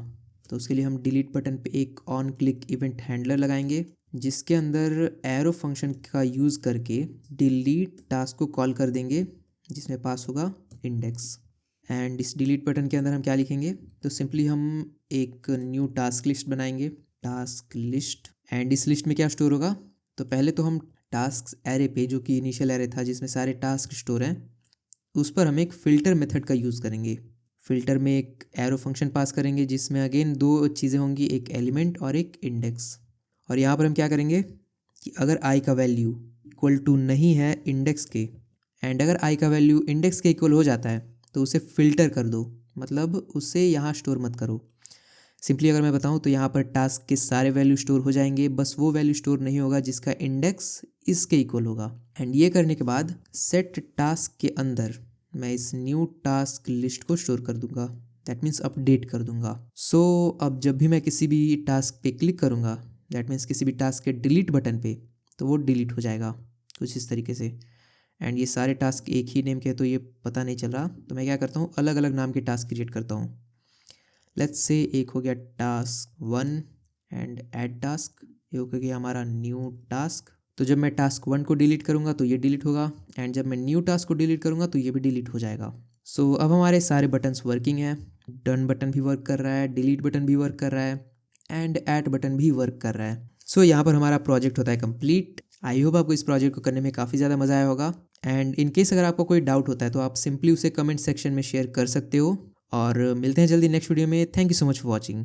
तो उसके लिए हम डिलीट बटन पे एक ऑन क्लिक इवेंट हैंडलर लगाएंगे, जिसके अंदर एरो फंक्शन का यूज़ करके डिलीट टास्क को कॉल कर देंगे, जिसमें पास होगा इंडेक्स। एंड इस डिलीट बटन के अंदर हम क्या लिखेंगे, तो सिंपली हम एक न्यू टास्क लिस्ट बनाएंगे, टास्क लिस्ट। एंड इस लिस्ट में क्या स्टोर होगा, तो पहले तो हम टास्क एरे पे, जो कि इनिशियल एरे था जिसमें सारे टास्क स्टोर हैं, उस पर हम एक फ़िल्टर मेथड का यूज़ करेंगे। फ़िल्टर में एक एरो फंक्शन पास करेंगे जिसमें अगेन दो चीज़ें होंगी, एक एलिमेंट और एक इंडेक्स। और यहाँ पर हम क्या करेंगे कि अगर आई का वैल्यू इक्वल टू नहीं है इंडेक्स के, एंड अगर आई का वैल्यू इंडेक्स के इक्वल हो जाता है तो उसे फ़िल्टर कर दो, मतलब उसे यहाँ स्टोर मत करो। सिंपली अगर मैं बताऊँ तो यहाँ पर टास्क के सारे वैल्यू स्टोर हो जाएंगे, बस वो वैल्यू स्टोर नहीं होगा जिसका इंडेक्स इसके इक्वल होगा। एंड ये करने के बाद सेट टास्क के अंदर मैं इस न्यू टास्क लिस्ट को स्टोर कर दूंगा, दैट मीन्स अपडेट कर दूंगा। सो अब जब भी मैं किसी भी टास्क पे क्लिक करूँगा, दैट मीन्स किसी भी टास्क के डिलीट बटन पे, तो वो डिलीट हो जाएगा कुछ इस तरीके से। एंड ये सारे टास्क एक ही नेम के हैं तो ये पता नहीं चल रहा, तो मैं क्या करता हूँ, अलग अलग नाम के टास्क क्रिएट करता हूँ। लेट्स से एक हो गया टास्क 1 एंड ऐड टास्क, ये हो गया हमारा न्यू टास्क। तो जब मैं टास्क 1 को डिलीट करूँगा तो ये डिलीट होगा, एंड जब मैं न्यू टास्क को डिलीट करूँगा तो ये भी डिलीट हो जाएगा। सो अब हमारे सारे बटन्स वर्किंग हैं। डन बटन भी वर्क कर रहा है, डिलीट बटन भी वर्क कर रहा है, एंड ऐड बटन भी वर्क कर रहा है। सो यहाँ पर हमारा प्रोजेक्ट होता है कंप्लीट। आई होप आपको इस प्रोजेक्ट को करने में काफ़ी ज़्यादा मज़ा आया होगा। एंड इन केस अगर आपको कोई डाउट होता है तो आप सिंपली उसे कमेंट सेक्शन में शेयर कर सकते हो। और मिलते हैं जल्दी नेक्स्ट वीडियो में। Thank you so much for watching.